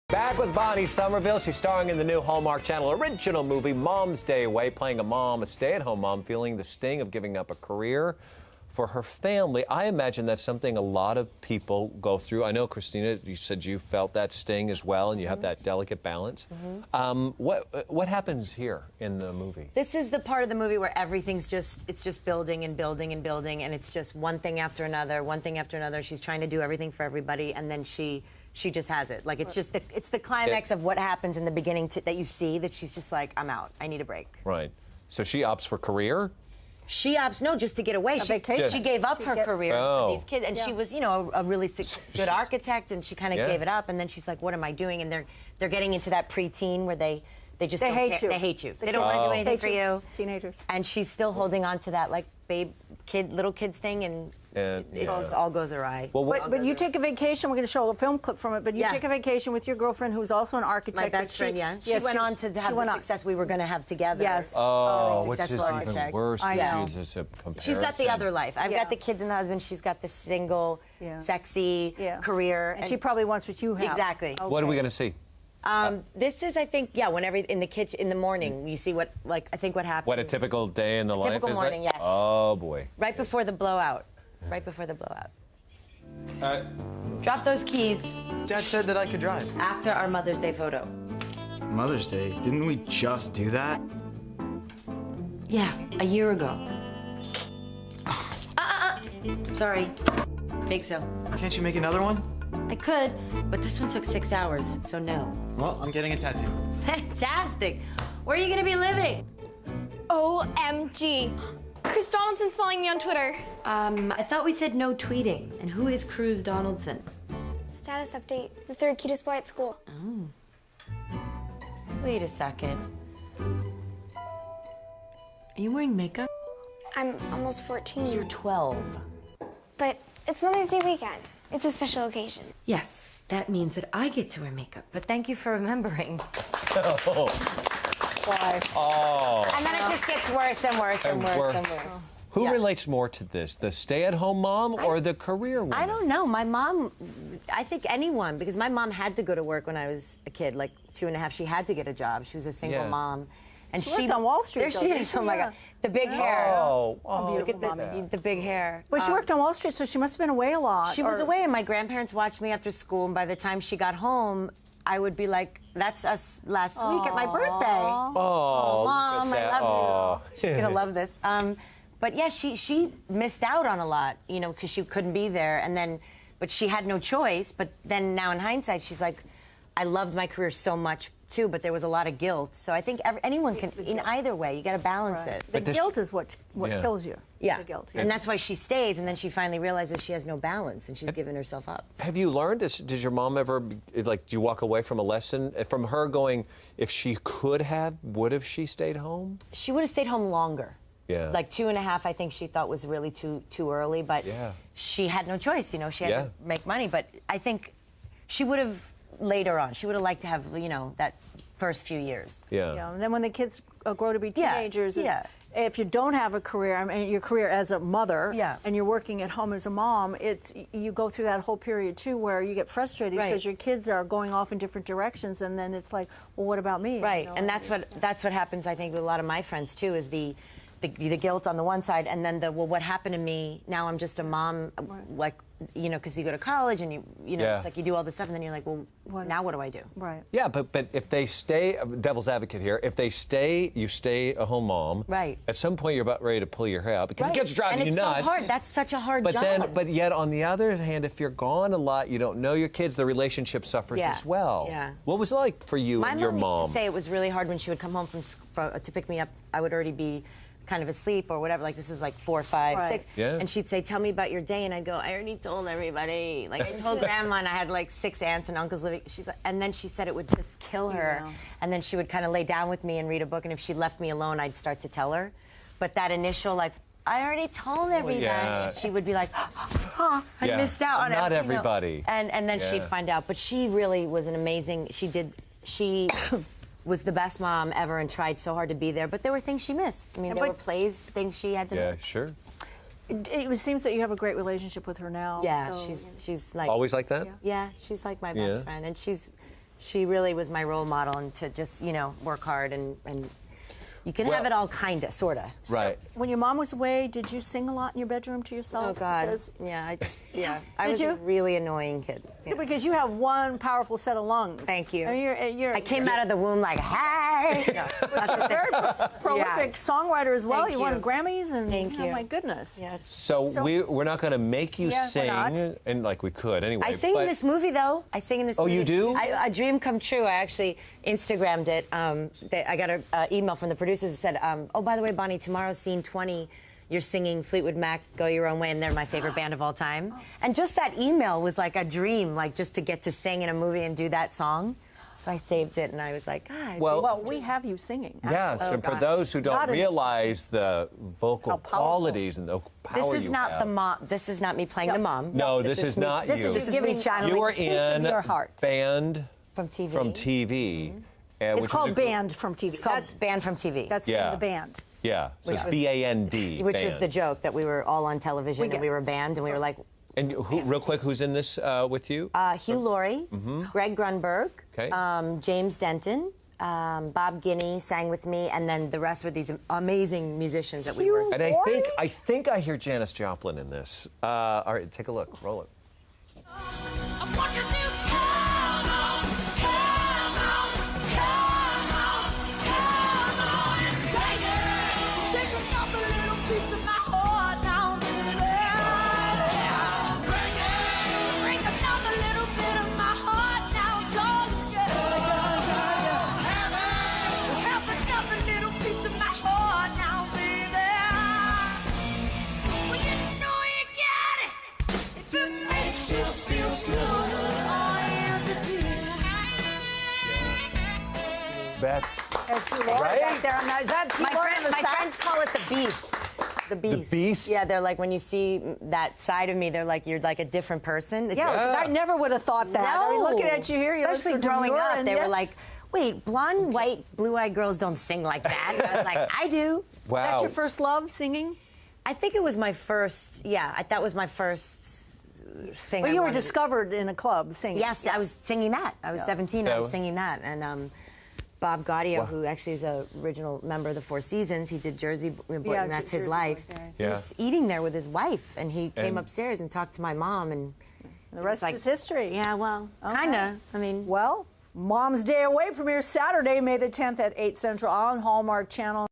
Back with Bonnie Somerville. She's starring in the new Hallmark Channel original movie, Mom's Day Away, playing a mom, a stay-at-home mom, feeling the sting of giving up a career for her family. I imagine that's something a lot of people go through. I know, Christina, you said you felt that sting as well, and you have that delicate balance. What happens here in the movie? This is the part of the movie where everything's just building and building and building, and it's just one thing after another, one thing after another. She's trying to do everything for everybody, and then she just has it. Like, it's just the climax of what happens in the beginning that you see, that she's just like, I'm out. I need a break. Right. So she opts for career? She opts, no, just to get away. She gave up her career for these kids, and she was, you know, a really good architect, and she kind of gave it up, and then she's like, what am I doing? And they're getting into that preteen where they just don't hate care. you. They hate you. They don't want to do anything for you. Teenagers. And she's still holding on to that, like, little kids thing, and it just all goes awry. Well, but you take a vacation. We're going to show a film clip from it. But you take a vacation with your girlfriend, who's also an architect. My best friend, She went on to have the success we were going to have together. Yes. Oh, which is even worse. I know. She's got the other life. I've got the kids and the husband. She's got the single, sexy career. And she probably wants what you have. Exactly. Okay. What are we going to see? This is, I think, whenever in the kitchen in the morning, you see what happens. What a typical day in the life is. Typical morning, yes. Oh boy. Right before the blowout. Right before the blowout. Drop those keys. Dad said that I could drive. After our Mother's Day photo. Mother's Day? Didn't we just do that? Yeah, a year ago. Sorry. Big so. Can't you make another one? I could, but this one took 6 hours, so no. Well, I'm getting a tattoo. Fantastic. Where are you gonna be living? OMG. Chris Donaldson's following me on Twitter. I thought we said no tweeting. And who is Cruz Donaldson? Status update. The third cutest boy at school. Oh. Wait a second. Are you wearing makeup? I'm almost 14. You're 12. But it's Mother's Day weekend. It's a special occasion. Yes, that means that I get to wear makeup. But thank you for remembering. Why? Oh. And then it just gets worse and worse and worse and worse. Who relates more to this, the stay-at-home mom or the career woman? I don't know. My mom, I think anyone, because my mom had to go to work when I was a kid, like 2.5. She had to get a job. She was a single mom. And she worked on Wall Street. There she is. Oh my God, the big hair. Oh, look at the big hair. But she worked on Wall Street, so she must have been away a lot. She was away, and my grandparents watched me after school. And by the time she got home, I would be like, "That's us last week at my birthday." Oh, Mom, I love you. She's gonna love this. But yeah, she missed out on a lot, you know, because she couldn't be there, and then, but she had no choice. But then now in hindsight, she's like, I loved my career so much too, but there was a lot of guilt. So I think anyone can, in either way, you got to balance it. The guilt is what kills you. Yeah. The guilt. And that's why she stays, and then she finally realizes she has no balance, and she's given herself up. Have you learned this? Did your mom ever, like, do you walk away from a lesson from her going, if she could have, would have she stayed home? She would have stayed home longer. Yeah. Like 2.5, I think she thought was really too early, but she had no choice, you know, she had to make money. But I think she would have, later on, she would have liked to have, you know, that first few years. Yeah. And then when the kids grow to be teenagers, if you don't have a career, I mean, your career as a mother, and you're working at home as a mom, you go through that whole period too where you get frustrated because your kids are going off in different directions, and then it's like, well, what about me? Right, you know? and that's what happens, I think, with a lot of my friends too, is the guilt on the one side, and then well, what happened to me? Now I'm just a mom, like, you know, because you go to college and you know, it's like you do all this stuff, and then you're like, well, now what do I do? Right. Yeah, but if they stay, devil's advocate here, if they stay, you stay a home mom. Right. At some point, you're about ready to pull your hair out because it gets driving you nuts. And it's so hard. That's such a hard job. But yet, on the other hand, if you're gone a lot, you don't know your kids, the relationship suffers as well. Yeah. What was it like for you and your mom? My mom used to say it was really hard when she would come home to pick me up. I would already be kind of asleep or whatever, like this is like 4, 5, 6. Yeah. And she'd say, tell me about your day, and I'd go, I already told everybody. Like I told grandma, and I had like 6 aunts and uncles living. She's like, and then she said it would just kill her. And then she would kind of lay down with me and read a book, and if she left me alone, I'd start to tell her. But that initial, like, I already told everybody. And she would be like, I missed out on not everything. everybody. And then she'd find out. But she really was an amazing, she was the best mom ever and tried so hard to be there, but there were things she missed. I mean, there were plays, things she had to miss. Yeah, sure. It seems that you have a great relationship with her now. Yeah, so. she's like... Always like that? Yeah, she's like my best friend, and she's She really was my role model, and to just, you know, work hard and you can have it all, kinda, sorta. Right. When your mom was away, did you sing a lot in your bedroom to yourself? Oh God. Because, I was a really annoying kid. Yeah. Because you have one powerful set of lungs. Thank you. I mean, I came out of the womb like, hey. No, You're a very prolific songwriter as well. Thank you won you. Grammys and Thank you. My goodness. Yes. So we're not going to make you sing, and like we could anyway. I sing in this movie though. I sing in this movie. Oh, you do? A dream come true. I actually Instagrammed it. I got an email from the producers that said, oh, by the way, Bonnie, tomorrow's scene 20. You're singing Fleetwood Mac, Go Your Own Way, and they're my favorite band of all time. And just that email was like a dream, like just to get to sing in a movie and do that song. So I saved it, and I was like, God. Well, we have you singing. Yes, and for those who don't realize the vocal qualities and the power This is not the mom. This is not me playing the mom. No, this is not you. This is giving channeling. You were in your heart. Band from TV. From TV. It's called Band from TV. It's called Band from TV. That's in the band. Yeah, so it's B-A-N-D. Which was the joke, that we were all on television and we were a band, and we were like. And real quick, who's in this with you? Hugh Laurie, Greg Grunberg, James Denton, Bob Guinea sang with me, and then the rest were these amazing musicians that we worked with. And I think I hear Janis Joplin in this. All right, take a look. Roll it. That's right there. Is that my friends call it the beast. The beast. The beast? Yeah, they're like, when you see that side of me, they're like, you're like a different person. Yeah, I never would have thought that. No. I mean, looking at you here, especially growing up, they were like, wait, blonde, white, blue-eyed girls don't sing like that. And I was like, I do. Wow. Is that your first love, singing? I think it was my first, that was my first thing. Well, you were discovered in a club singing. Yes, I was singing that. I was 17, I was singing that. And Bob Gaudio, who actually is an original member of the Four Seasons, he did Jersey Boy, and that's his life. He was eating there with his wife, and he came upstairs and talked to my mom, and the rest is history. Yeah, well, kinda. I mean, well, Mom's Day Away premieres Saturday, May the 10th at 8 Central on Hallmark Channel.